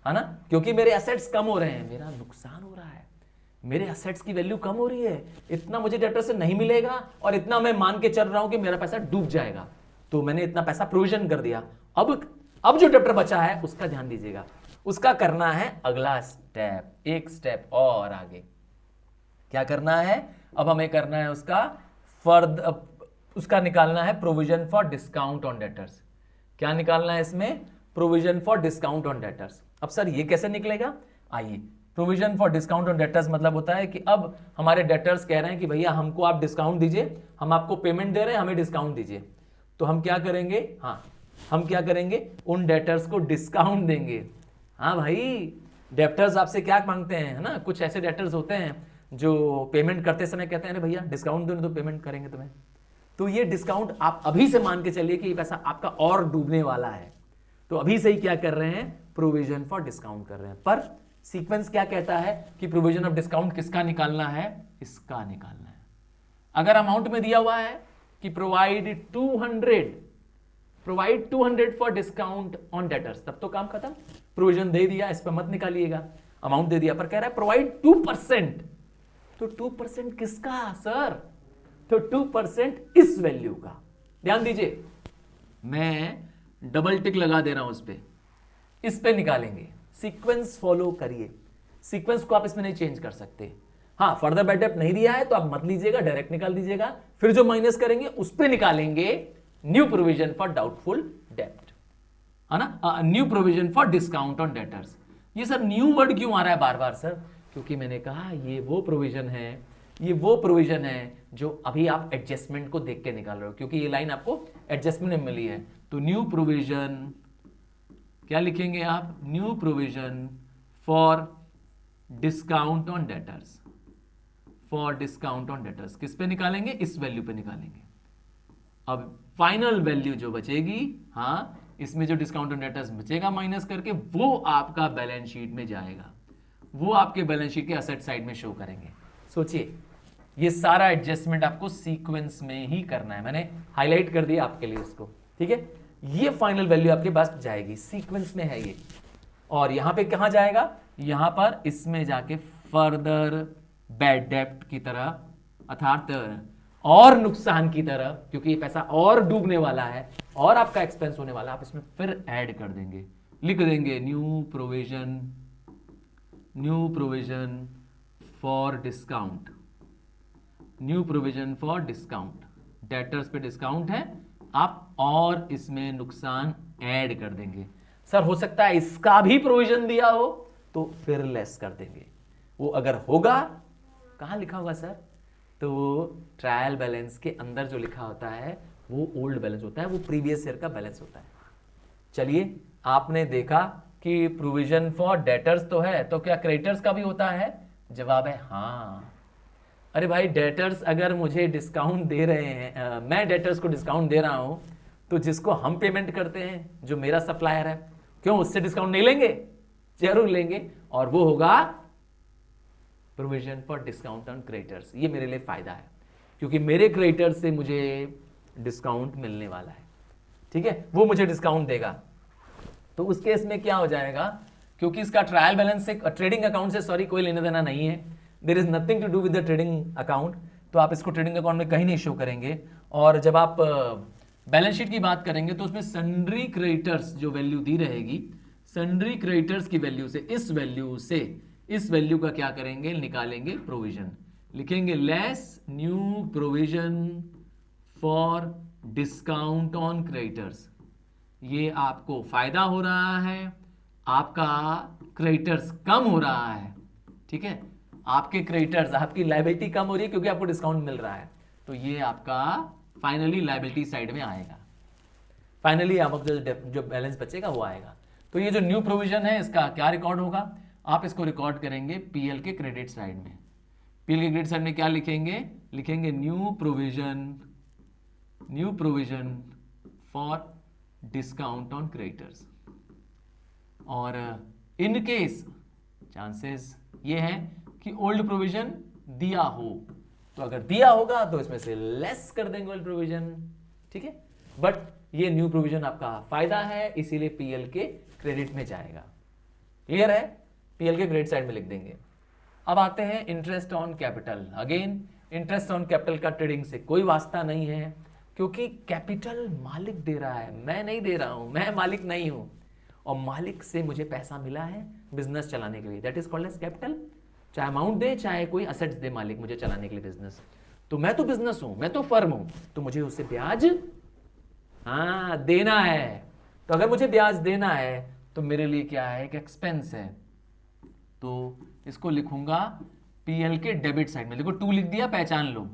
Speaker 1: है ना, क्योंकि मेरे एसेट्स कम हो रहे हैं, मेरा नुकसान हो रहा है, मेरे एसेट्स की वैल्यू कम हो रही है, इतना मुझे डेटर से नहीं मिलेगा और इतना मैं मान के चल रहा हूं कि मेरा पैसा डूब जाएगा, तो मैंने इतना पैसा प्रोविजन कर दिया। अब जो डेटर बचा है उसका ध्यान दीजिएगा, उसका करना है अगला स्टेप, एक स्टेप और आगे। क्या करना है, अब हमें करना है उसका निकालना है provision for discount on debtors. क्या निकालना है इसमें, provision for discount on debtors. अब सर ये कैसे निकलेगा, आइए, provision for discount on debtors मतलब होता है कि अब हमारे डेटर्स कह रहे हैं कि भैया हमको आप डिस्काउंट दीजिए, हम आपको पेमेंट दे रहे हैं, हमें डिस्काउंट दीजिए। तो हम क्या करेंगे, हाँ हम क्या करेंगे, उन डेटर्स को डिस्काउंट देंगे। हाँ भाई, डेटर्स आपसे क्या मांगते हैं, है ना, कुछ ऐसे डेटर्स होते हैं जो पेमेंट करते समय कहते हैं अरे भैया डिस्काउंट दो, नहीं तो पेमेंट करेंगे तुम्हें। तो ये डिस्काउंट आप अभी से मान के चलिए कि ये पैसा आपका और डूबने वाला है, तो अभी से ही क्या कर रहे हैं, प्रोविजन फॉर डिस्काउंट कर रहे हैं। पर सीक्वेंस क्या कहता है कि प्रोविजन ऑफ डिस्काउंट किसका निकालना है, इसका निकालना है। अगर अमाउंट में दिया हुआ है कि provide 200 for discount on debtors, तब तो काम खत्म, प्रोविजन दे दिया, इस पर मत निकालिएगा, अमाउंट दे दिया, पर कह रहा है प्रोवाइड 2%, तो 2% किसका सर, तो 2% इस वैल्यू का। ध्यान दीजिए, मैं डबल टिक लगा दे रहा हूं इस पे निकालेंगे। सीक्वेंस फॉलो करिए, सीक्वेंस को आप इसमें नहीं चेंज कर सकते। हाँ, फर्दर बैड डेप्ट नहीं दिया है तो आप मत लीजिएगा, डायरेक्ट निकाल दीजिएगा, फिर जो माइनस करेंगे उस पे निकालेंगे न्यू प्रोविजन फॉर डाउटफुल डेप्ट, है ना, new provision for discount on debtors. ये सर न्यू वर्ड क्यों आ रहा है बार बार सर, क्योंकि मैंने कहा ये वो प्रोविजन है जो अभी आप एडजस्टमेंट को देख के निकाल रहे हो, क्योंकि ये लाइन आपको एडजस्टमेंट में मिली है। तो न्यू प्रोविजन क्या लिखेंगे आप, new provision for discount on debtors, for discount on debtors किस पे निकालेंगे, इस वैल्यू पे निकालेंगे। अब फाइनल वैल्यू जो बचेगी, हाँ इसमें जो डिस्काउंट ऑन डेटर्स बचेगा माइनस करके, वो आपका बैलेंस शीट में जाएगा, वो आपके बैलेंस शीट के असेट साइड में शो करेंगे। सोचिए, ये सारा एडजस्टमेंट आपको सीक्वेंस में ही करना है, मैंने हाईलाइट कर दिया आपके लिए इसको, ठीक है। ये फाइनल वैल्यू आपके पास जाएगी, सीक्वेंस में है ये, और यहां पे कहां जाएगा, यहां पर इसमें जाके फर्दर बैड डेप्ट की तरह, अर्थात और नुकसान की तरह, क्योंकि ये पैसा और डूबने वाला है और आपका एक्सपेंस होने वाला है, आप इसमें फिर ऐड कर देंगे, लिख देंगे new provision for discount, new provision for discount, debtors पे डिस्काउंट है, आप और इसमें नुकसान ऐड कर देंगे। सर हो सकता है इसका भी प्रोविजन दिया हो तो फिर लेस कर देंगे, वो अगर होगा, कहां लिखा होगा सर, तो ट्रायल बैलेंस के अंदर जो लिखा होता है वो ओल्ड बैलेंस होता है, वो प्रीवियस ईयर का बैलेंस होता है। चलिए, आपने देखा कि प्रोविजन फॉर डेटर्स तो है, तो क्या क्रेडिटर्स का भी होता है, जवाब है हाँ। अरे भाई, डेटर्स अगर मुझे डिस्काउंट दे रहे हैं, मैं डेटर्स को डिस्काउंट दे रहा हूं, तो जिसको हम पेमेंट करते हैं, जो मेरा सप्लायर है, क्यों उससे डिस्काउंट नहीं लेंगे, जरूर लेंगे, और वो होगा provision for discount on creditors. ये मेरे लिए फायदा है, क्योंकि मेरे क्रेडिटर्स से मुझे डिस्काउंट मिलने वाला है, ठीक है, वो मुझे डिस्काउंट देगा। तो उस केस में क्या हो जाएगा, क्योंकि इसका ट्रायल बैलेंस से, ट्रेडिंग अकाउंट से सॉरी कोई लेना देना नहीं है, there is nothing to do with the trading account, तो आप इसको ट्रेडिंग अकाउंट में कहीं नहीं शो करेंगे। और जब आप बैलेंस शीट की बात करेंगे तो उसमें सन्ड्री क्रेडिटर्स जो वैल्यू दी रहेगी, सन्ड्री क्रेडिटर्स की वैल्यू से, इस वैल्यू का क्या करेंगे, निकालेंगे प्रोविजन, लिखेंगे less new provision for discount on creditors. ये आपको फायदा हो रहा है, आपका क्रेडिटर्स कम हो रहा है, ठीक है, आपके क्रेडिटर्स, आपकी लायबिलिटी कम हो रही है क्योंकि आपको डिस्काउंट मिल रहा है, तो ये आपका फाइनली लायबिलिटी साइड में आएगा, फाइनली आपका जो बैलेंस बचेगा वो आएगा। तो ये जो न्यू प्रोविजन है इसका क्या रिकॉर्ड होगा, आप इसको रिकॉर्ड करेंगे पीएल के क्रेडिट साइड में। पीएल के क्रेडिट साइड में क्या लिखेंगे, लिखेंगे new provision for discount on creditors. और इन केस चांसेस ये है कि ओल्ड प्रोविजन दिया हो, तो अगर दिया होगा तो इसमें से लेस कर देंगे ओल्ड प्रोविजन, ठीक है, बट ये न्यू प्रोविजन आपका फायदा है इसीलिए पीएल के क्रेडिट में जाएगा। क्लियर है, पीएल के क्रेडिट साइड में लिख देंगे। अब आते हैं interest on capital. Again interest on capital का ट्रेडिंग से कोई वास्ता नहीं है, क्योंकि कैपिटल मालिक दे रहा है, मैं नहीं दे रहा हूं, मैं मालिक नहीं हूं, और मालिक से मुझे पैसा मिला है बिजनेस चलाने के लिए, that is called as capital. चाहे अमाउंट दे चाहे कोई असेट्स दे मालिक मुझे चलाने के लिए बिजनेस, तो मैं तो बिजनेस हूं, मैं तो फर्म हूं, तो मुझे उससे ब्याज देना है। तो अगर मुझे ब्याज देना है तो मेरे लिए क्या है, एक एक्सपेंस है, तो इसको लिखूंगा पीएल के डेबिट साइड में। देखो 2 लिख दिया, पहचान लो,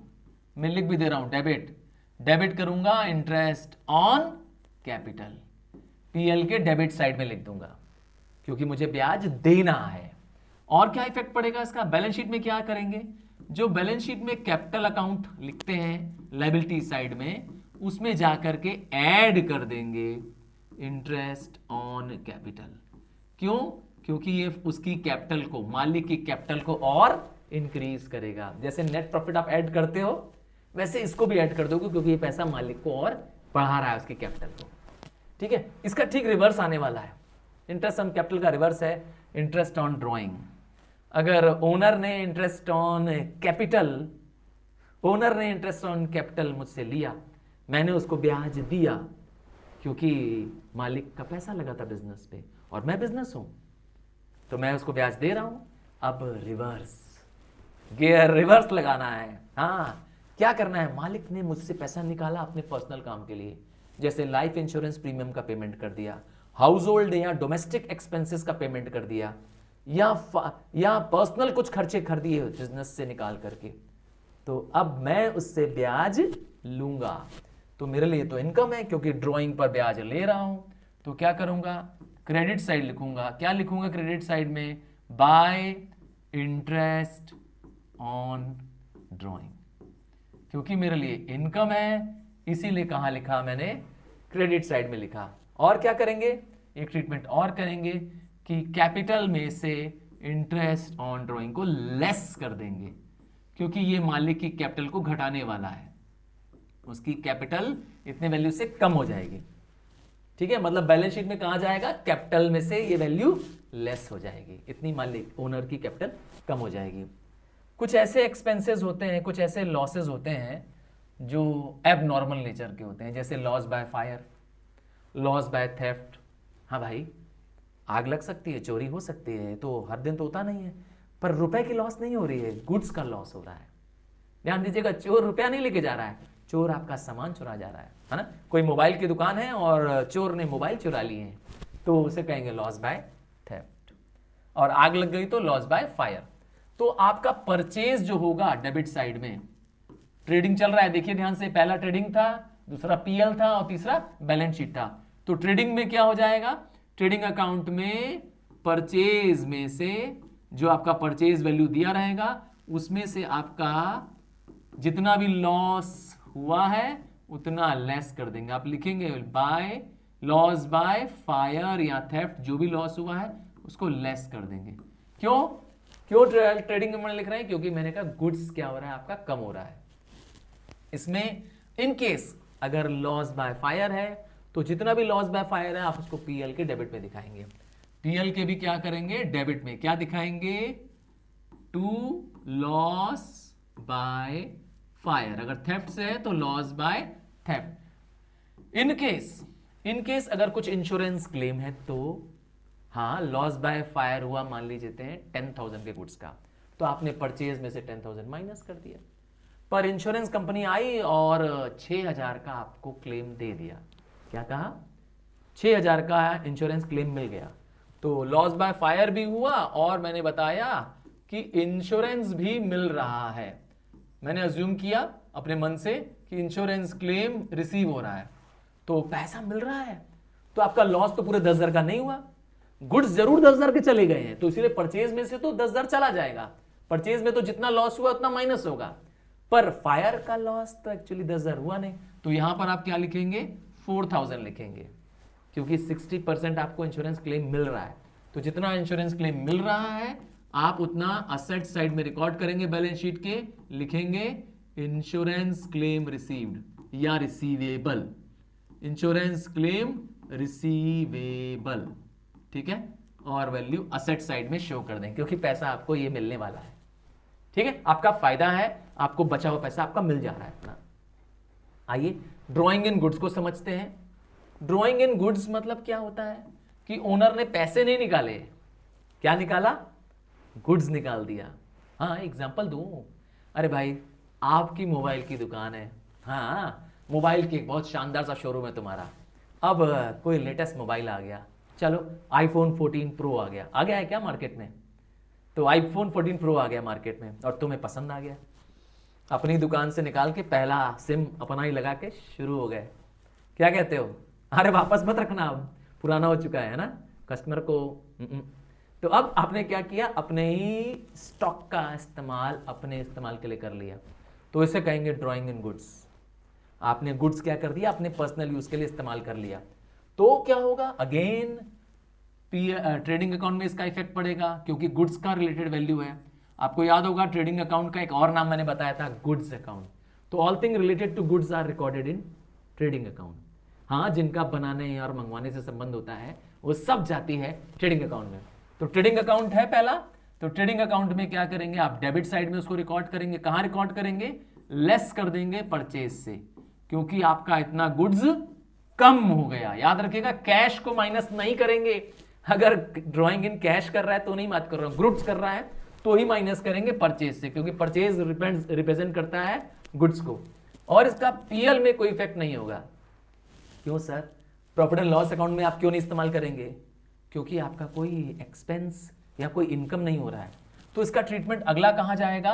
Speaker 1: मैं लिख भी दे रहा हूं डेबिट करूंगा इंटरेस्ट ऑन कैपिटल, पीएल के डेबिट साइड में लिख दूंगा क्योंकि मुझे ब्याज देना है। और क्या इफेक्ट पड़ेगा इसका, बैलेंस शीट में क्या करेंगे, जो बैलेंस शीट में कैपिटल अकाउंट लिखते हैं लायबिलिटी साइड में, उसमें जाकर के ऐड कर देंगे इंटरेस्ट ऑन कैपिटल। क्यों, क्योंकि ये उसकी कैपिटल को, मालिक की कैपिटल को और इंक्रीज करेगा। जैसे नेट प्रॉफिट आप ऐड करते हो वैसे इसको भी ऐड कर दोगे, क्योंकि ये पैसा मालिक को और बढ़ा रहा है उसकी कैपिटल को, ठीक है। इसका ठीक रिवर्स आने वाला है, इंटरेस्ट ऑन कैपिटल का रिवर्स है इंटरेस्ट ऑन ड्रॉइंग। अगर ओनर ने इंटरेस्ट ऑन कैपिटल मुझसे लिया, मैंने उसको ब्याज दिया क्योंकि मालिक का पैसा लगा था बिजनेस पे और मैं बिजनेस हूं, तो मैं उसको ब्याज दे रहा हूं। अब गियर रिवर्स लगाना है। हाँ, क्या करना है, मालिक ने मुझसे पैसा निकाला अपने पर्सनल काम के लिए, जैसे लाइफ इंश्योरेंस प्रीमियम का पेमेंट कर दिया, हाउस होल्ड या डोमेस्टिक एक्सपेंसेस का पेमेंट कर दिया, या पर्सनल कुछ खर्चे कर दिए बिजनेस से निकाल करके, तो अब मैं उससे ब्याज लूंगा। तो मेरे लिए तो इनकम है क्योंकि ड्राइंग पर ब्याज ले रहा हूं, तो क्या करूंगा, क्रेडिट साइड लिखूंगा। क्या लिखूंगा क्रेडिट साइड में, बाय इंटरेस्ट ऑन ड्राइंग, क्योंकि मेरे लिए इनकम है इसीलिए कहां लिखा मैंने, क्रेडिट साइड में लिखा। और क्या करेंगे, एक ट्रीटमेंट और करेंगे कि कैपिटल में से इंटरेस्ट ऑन ड्राइंग को लेस कर देंगे, क्योंकि ये मालिक की कैपिटल को घटाने वाला है, उसकी कैपिटल इतने वैल्यू से कम हो जाएगी, ठीक है। मतलब बैलेंस शीट में कहां जाएगा, कैपिटल में से ये वैल्यू लेस हो जाएगी, इतनी मालिक ओनर की कैपिटल कम हो जाएगी। कुछ ऐसे एक्सपेंसेस होते हैं, कुछ ऐसे लॉसेस होते हैं जो एबनॉर्मल नेचर के होते हैं, जैसे loss by fire, loss by theft. हाँ भाई, आग लग सकती है, चोरी हो सकती है, तो हर दिन तो होता नहीं है, पर रुपए की लॉस नहीं हो रही है, गुड्स का लॉस हो रहा है। ध्यान दीजिएगा, चोर रुपया नहीं लेके जा रहा है, चोर आपका सामान चुरा जा रहा है ना। कोई मोबाइल की दुकान है और चोर ने मोबाइल चुरा लिए हैं, तो उसे कहेंगे लॉस बाय थेफ्ट। और आग लग गई तो लॉस बाय फायर। तो आपका परचेज जो होगा डेबिट साइड में, ट्रेडिंग चल रहा है, देखिए ध्यान से, पहला ट्रेडिंग था, दूसरा पीएल था और तीसरा बैलेंस शीट था। तो ट्रेडिंग में क्या हो जाएगा, ट्रेडिंग अकाउंट में परचेज में से जो आपका परचेज वैल्यू दिया रहेगा उसमें से आपका जितना भी लॉस हुआ है उतना लेस कर देंगे। आप लिखेंगे बाय लॉस बाय फायर या थेफ्ट, जो भी लॉस हुआ है उसको लेस कर देंगे। क्यों ट्रेडिंग में लिख रहे हैं, क्योंकि मैंने कहा गुड्स क्या हो रहा है आपका, कम हो रहा है। इसमें इन केस अगर लॉस बाय फायर है तो जितना भी लॉस बाय फायर है आप उसको पीएल के डेबिट में दिखाएंगे। पीएल के भी क्या करेंगे, डेबिट में क्या दिखाएंगे, टू लॉस बाय फायर। अगर थेफ्ट से है तो loss by theft. In case अगर कुछ इंश्योरेंस क्लेम है तो हाँ, लॉस बाय फायर हुआ मान लीजिए 10,000 के गुड्स का, तो आपने परचेज में से 10,000 माइनस कर दिया। पर इंश्योरेंस कंपनी आई और 6,000 का आपको क्लेम दे दिया। क्या कहा? 6,000 का इंश्योरेंस क्लेम मिल गया। तो लॉस बाय फायर भी हुआ और मैंने बताया कि इंश्योरेंस भी मिल रहा है। मैंने अज्यूम किया अपने मन से कि इंश्योरेंस क्लेम रिसीव हो रहा है, तो पैसा मिल रहा है, तो आपका लॉस तो पूरे 10,000 का नहीं हुआ। गुड्स जरूर 10,000 के चले गए हैं, तो इसीलिए परचेज में से तो 10,000 चला जाएगा। परचेज में तो जितना लॉस हुआ उतना माइनस होगा, पर फायर का लॉस तो एक्चुअली 10,000 हुआ नहीं। तो यहां पर आप क्या लिखेंगे? 4,000 लिखेंगे, क्योंकि 60% आपको इंश्योरेंस क्लेम मिल रहा है। तो जितना इंश्योरेंस क्लेम मिल रहा है आप उतना असेट साइड में रिकॉर्ड करेंगे, बैलेंस शीट के लिखेंगे इंश्योरेंस क्लेम रिसीव्ड या रिसीवेबल, इंश्योरेंस क्लेम रिसीवेबल, ठीक है, और वैल्यू असेट साइड में शो कर देंगे, क्योंकि पैसा आपको ये मिलने वाला है। ठीक है, आपका फायदा है, आपको बचा हुआ पैसा आपका मिल जा रहा है इतना। आइए ड्रॉइंग इन गुड्स को समझते हैं। ड्रॉइंग इन गुड्स मतलब क्या होता है कि ओनर ने पैसे नहीं निकाले, क्या निकाला? गुड्स निकाल दिया। हाँ, एग्जांपल दूं, अरे भाई आपकी मोबाइल की दुकान है, हाँ मोबाइल की एक बहुत शानदार सा शोरूम है तुम्हारा, अब कोई लेटेस्ट मोबाइल आ गया, चलो आईफोन 14 प्रो आ गया है क्या मार्केट में? तो आईफोन 14 प्रो आ गया मार्केट में और तुम्हें पसंद आ गया, अपनी दुकान से निकाल के पहला सिम अपना ही लगा के शुरू हो गए। क्या कहते हो? अरे वापस मत रखना, अब पुराना हो चुका है ना, कस्टमर को तो अब आपने क्या किया? अपने ही स्टॉक का इस्तेमाल अपने इस्तेमाल के लिए कर लिया, तो इसे कहेंगे ड्रॉइंग इन गुड्स। आपने गुड्स क्या कर दिया? अपने पर्सनल यूज के लिए इस्तेमाल कर लिया। तो क्या होगा? अगेन ट्रेडिंग अकाउंट में इसका इफेक्ट पड़ेगा, क्योंकि गुड्स का रिलेटेड वैल्यू है। आपको याद होगा ट्रेडिंग अकाउंट का एक और नाम मैंने बताया था, गुड्स अकाउंट। तो all thing related to goods are recorded in trading account. हाँ, जिनका बनाने और मंगवाने से संबंध होता है वो सब जाती है ट्रेडिंग अकाउंट में। तो ट्रेडिंग अकाउंट है पहला, तो ट्रेडिंग अकाउंट में क्या करेंगे आप? डेबिट साइड में उसको रिकॉर्ड करेंगे। कहां रिकॉर्ड करेंगे? लेस कर देंगे परचेज से, क्योंकि आपका इतना गुड्स कम हो गया। याद रखिएगा, कैश को माइनस नहीं करेंगे। अगर ड्रॉइंग इन कैश कर रहा है तो नहीं बात कर रहा हूं, गुड्स कर रहा है तो ही माइनस करेंगे परचेज से, क्योंकि परचेज रिप्रेजेंट करता है गुड्स को, और इसका पीएल में कोई इफेक्ट नहीं होगा। क्यों sir? Profit and loss account में आप क्यों नहीं इस्तेमाल करेंगे? क्योंकि आपका कोई एक्सपेंस या कोई इनकम नहीं हो रहा है। तो इसका ट्रीटमेंट अगला कहां जाएगा?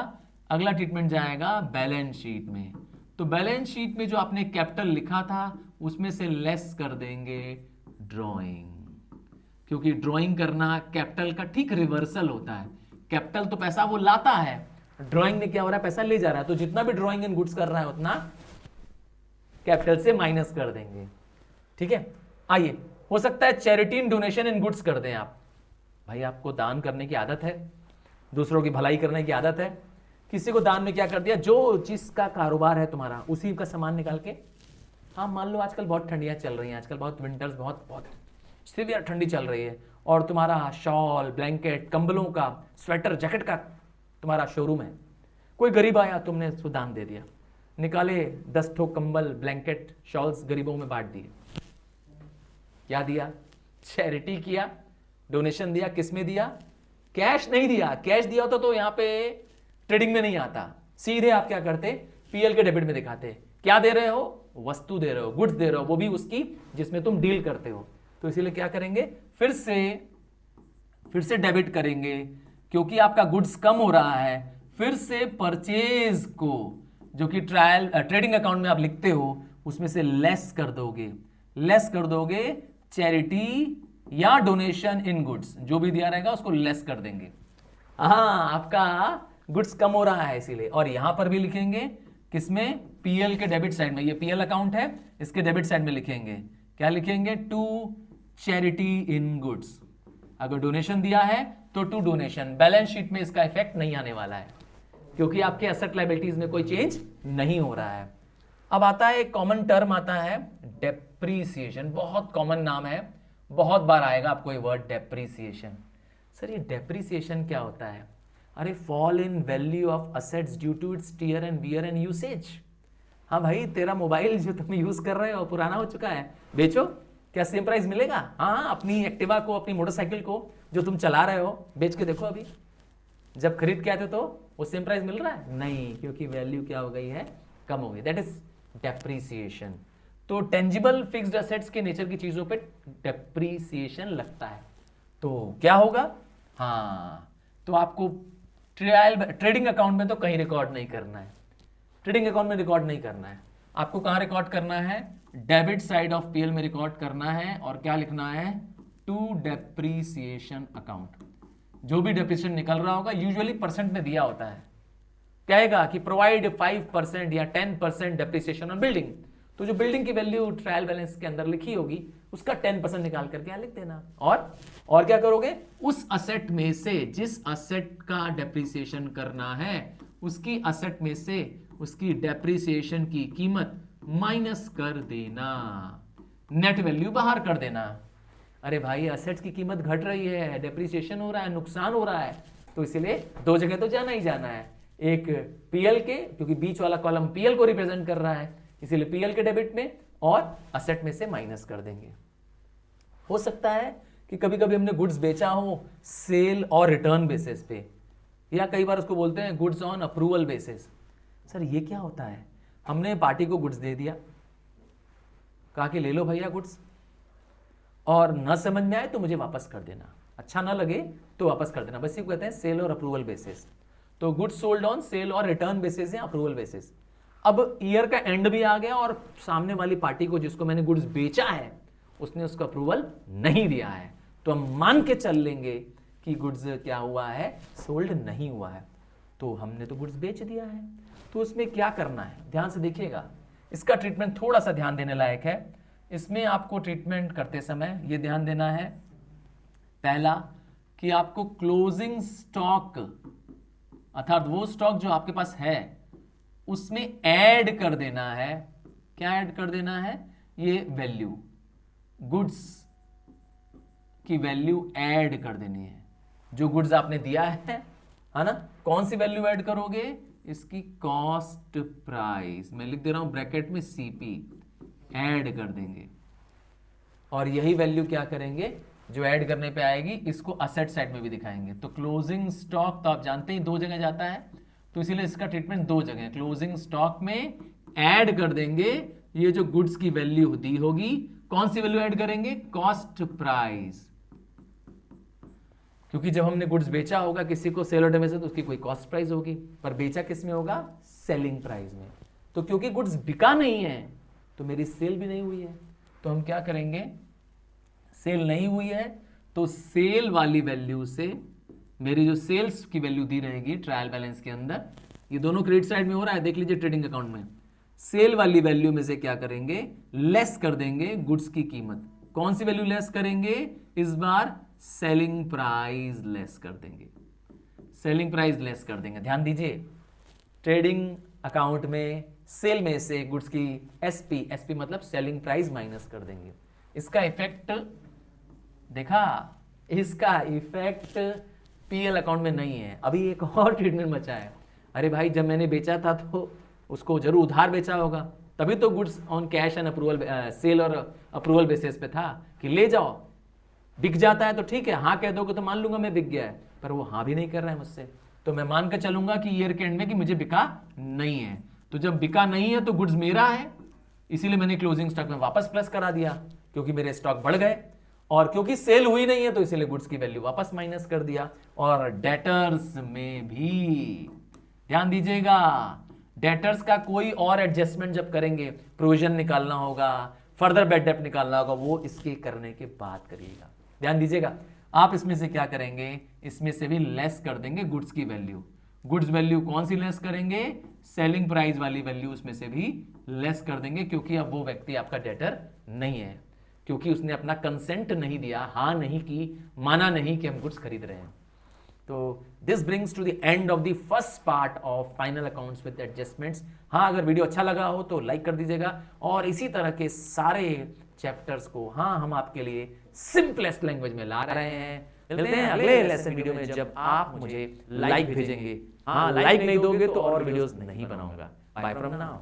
Speaker 1: अगला ट्रीटमेंट जाएगा बैलेंस शीट में। तो बैलेंस शीट में जो आपने कैपिटल लिखा था उसमें से लेस कर देंगे ड्रॉइंग, क्योंकि ड्रॉइंग करना कैपिटल का ठीक रिवर्सल होता है। कैपिटल तो पैसा वो लाता है, ड्रॉइंग में क्या हो रहा है? पैसा ले जा रहा है। तो जितना भी ड्रॉइंग इन गुड्स कर रहा है उतना कैपिटल से माइनस कर देंगे। ठीक है, आइए, हो सकता है charity in donation in goods कर दें आप। भाई आपको दान करने की आदत है, दूसरों की भलाई करने की आदत है, किसी को दान में क्या कर दिया? जो चीज का कारोबार है तुम्हारा उसी का सामान निकाल के, हाँ मान लो आजकल बहुत ठंडियां चल रही हैं, आजकल बहुत विंटर्स बहुत सीवियर ठंडी चल रही है, और तुम्हारा शॉल, ब्लैंकेट, कंबलों का, स्वेटर, जैकेट का तुम्हारा शोरूम है। कोई गरीब आया, तुमने उसको दान दे दिया, निकाले 10 ठो कंबल, ब्लैंकेट, शॉल्स गरीबों में बांट दिए। क्या दिया? चैरिटी किया, डोनेशन दिया। किस में दिया? कैश नहीं दिया। कैश दिया होता तो यहां पे ट्रेडिंग में नहीं आता, सीधे आप क्या करते? पीएल के डेबिट में दिखाते। क्या दे रहे हो? वस्तु दे रहे हो, गुड्स दे रहे हो, वो भी उसकी जिसमें तुम डील करते हो। तो इसीलिए क्या करेंगे? फिर से डेबिट करेंगे, क्योंकि आपका गुड्स कम हो रहा है। फिर से परचेज को, जो कि ट्रेडिंग अकाउंट में आप लिखते हो, उसमें से लेस कर दोगे चैरिटी या डोनेशन इन गुड्स, जो भी दिया रहेगा उसको लेस कर देंगे। हाँ, आपका गुड्स कम हो रहा है इसीलिए। और यहां पर भी लिखेंगे, किसमें? पीएल के डेबिट साइड में। ये पीएल अकाउंट है, इसके डेबिट साइड में लिखेंगे। क्या लिखेंगे? To charity in goods. अगर डोनेशन दिया है तो टू डोनेशन। बैलेंस शीट में इसका इफेक्ट नहीं आने वाला है, क्योंकि आपके एसेट लायबिलिटीज में कोई चेंज नहीं हो रहा है। अब आता है एक कॉमन टर्म आता है डेप्रीसिएशन। बहुत कॉमन नाम है, बहुत बार आएगा आपको ये वर्ड डेप्रीसिएशन। सर ये डेप्रीसिएशन क्या होता है? अरे fall in value of assets due to its tear and wear and usage. हाँ भाई, तेरा मोबाइल जो तुम यूज कर रहे हो पुराना हो चुका है, बेचो, क्या सेम प्राइस मिलेगा? हाँ, अपनी एक्टिवा को, अपनी मोटरसाइकिल को जो तुम चला रहे हो, बेच के देखो अभी, जब खरीद के आते तो वो सेम प्राइस मिल रहा है? नहीं, क्योंकि वैल्यू क्या हो गई है, कम हो गई। That is depreciation. तो टेंजिबल फिक्स्ड एसेट्स के नेचर की चीजों पे डेप्रीसिएशन लगता है, तो क्या होगा? हाँ, तो आपको ट्रेडिंग अकाउंट में तो कहीं रिकॉर्ड नहीं करना है, ट्रेडिंग अकाउंट में रिकॉर्ड नहीं करना है। आपको कहां रिकॉर्ड करना है? डेबिट साइड ऑफ पीएल में रिकॉर्ड करना है, और क्या लिखना है? To depreciation account. जो भी डेप्रीसिएशन निकल रहा होगा, यूजुअली परसेंट में दिया होता है, कहेगा कि प्रोवाइड 5% या 10% डेप्रीसिएशन ऑन बिल्डिंग। तो जो बिल्डिंग की वैल्यू ट्रायल बैलेंस के अंदर लिखी होगी, उसका 10% निकाल करके यहां लिख देना। और क्या करोगे? उस असेट में से, जिस असेट का डेप्रीसिएशन करना है, उसकी असेट में से उसकी डेप्रीसिएशन की कीमत माइनस कर देना, नेट वैल्यू बाहर कर देना। अरे भाई, असेट्स की कीमत घट रही है, डेप्रीसिएशन हो रहा है, नुकसान हो रहा है, तो इसीलिए दो जगह तो जाना ही जाना है। एक पीएल के, क्योंकि बीच वाला कॉलम पीएल को रिप्रेजेंट कर रहा है, इसीलिए पीएल के डेबिट में, और असेट में से माइनस कर देंगे। हो सकता है कि कभी कभी हमने गुड्स बेचा हो सेल और रिटर्न बेसिस पे, या कई बार उसको बोलते हैं goods on approval basis. Sir ये क्या होता है? हमने पार्टी को गुड्स दे दिया, कहा कि ले लो भैया गुड्स, और न समझ में आए तो मुझे वापस कर देना, अच्छा ना लगे तो वापस कर देना, बस ये कहते हैं सेल और अप्रूवल बेसिस। तो गुड्स सोल्ड ऑन सेल और रिटर्न बेसिस या अप्रूवल बेसिस। अब ईयर का एंड भी आ गया, और सामने वाली पार्टी को, जिसको मैंने गुड्स बेचा है, उसने उसका अप्रूवल नहीं दिया है, तो हम मान के चल लेंगे कि गुड्स क्या हुआ है, सोल्ड नहीं हुआ है। तो हमने तो गुड्स बेच दिया है, तो उसमें क्या करना है, ध्यान से देखिएगा। इसका ट्रीटमेंट थोड़ा सा ध्यान देने लायक है। इसमें आपको ट्रीटमेंट करते समय ये ध्यान देना है, पहला कि आपको क्लोजिंग स्टॉक, अर्थात वो स्टॉक जो आपके पास है, उसमें ऐड कर देना है। क्या ऐड कर देना है? ये वैल्यू, गुड्स की वैल्यू ऐड कर देनी है, जो गुड्स आपने दिया है ना। कौन सी वैल्यू ऐड करोगे? इसकी कॉस्ट प्राइस, मैं लिख दे रहा हूं ब्रैकेट में सीपी, ऐड कर देंगे। और यही वैल्यू क्या करेंगे, जो ऐड करने पे आएगी, इसको असेट साइड में भी दिखाएंगे। तो क्लोजिंग स्टॉक तो आप जानते हैं दो जगह जाता है, तो इसीलिए इसका ट्रीटमेंट दो जगह है। क्लोजिंग स्टॉक में ऐड कर देंगे ये जो गुड्स की वैल्यू दी होगी। कौन सी वैल्यू ऐड करेंगे? कॉस्ट प्राइस, क्योंकि जब हमने गुड्स बेचा होगा किसी को सेल ऑर्डर में से, तो उसकी कोई कॉस्ट प्राइस होगी, पर बेचा किस में होगा? सेलिंग प्राइस में। तो क्योंकि गुड्स बिका नहीं है, तो मेरी सेल भी नहीं हुई है, तो हम क्या करेंगे? सेल नहीं हुई है तो सेल वाली वैल्यू से मेरी जो सेल्स की वैल्यू दी रहेगी ट्रायल बैलेंस के अंदर, ये दोनों क्रेडिट साइड में हो रहा है, देख लीजिए ट्रेडिंग अकाउंट में, सेल वाली वैल्यू में से क्या करेंगे? लेस कर देंगे गुड्स की कीमत। कौन सी वैल्यू लेस करेंगे? इस बार सेलिंग प्राइस लेस कर देंगे, सेलिंग प्राइस लेस कर देंगे। ध्यान दीजिए, ट्रेडिंग अकाउंट में सेल में से गुड्स की एसपी, एसपी मतलब सेलिंग प्राइस माइनस कर देंगे। इसका इफेक्ट देखा, इसका इफेक्ट पीएल अकाउंट में नहीं है। अभी एक और ट्रीटमेंट बचा है। अरे भाई, जब मैंने बेचा था तो उसको जरूर उधार बेचा होगा, तभी तो goods on cash and approval, sale और अप्रूवल बेसिस पे था कि ले जाओ, बिक जाता है तो ठीक है, हाँ कह दोगे तो मान लूंगा मैं बिक गया है, पर वो हाँ भी नहीं कर रहा है मुझसे, तो मैं मान कर चलूंगा कि ईयर के एंड में कि मुझे बिका नहीं है। तो जब बिका नहीं है तो गुड्स मेरा है, इसीलिए मैंने क्लोजिंग स्टॉक में वापस प्लस करा दिया, क्योंकि मेरे स्टॉक बढ़ गए, और क्योंकि सेल हुई नहीं है तो इसीलिए गुड्स की वैल्यू वापस माइनस कर दिया। और डेटर्स में भी ध्यान दीजिएगा, डेटर्स का कोई और एडजस्टमेंट जब करेंगे, प्रोविजन निकालना होगा, फर्दर बैड डेट निकालना होगा, वो इसके करने के बाद करिएगा। ध्यान दीजिएगा, आप इसमें से क्या करेंगे? इसमें से भी लेस कर देंगे गुड्स की वैल्यू। गुड्स वैल्यू कौन सी लेस करेंगे? सेलिंग प्राइस वाली वैल्यू उसमें से भी लेस कर देंगे, क्योंकि अब वो व्यक्ति आपका डेटर नहीं है, क्योंकि उसने अपना कंसेंट नहीं दिया, हाँ नहीं की, माना नहीं कि हम गुड्स खरीद रहे हैं। तो this brings to the end of the first part of final accounts with adjustments. हाँ, अगर वीडियो अच्छा लगा हो तो लाइक कर दीजिएगा, और इसी तरह के सारे चैप्टर्स को हाँ हम आपके लिए सिंपलेस्ट लैंग्वेज में ला रहे हैं। मिलते हैं अगले लेसन वीडियो में, जब आप मुझे लाइक भेजेंगे। हाँ, लाइक नहीं दोगे तो और वीडियोस नहीं बनाऊंगा। Bye from now.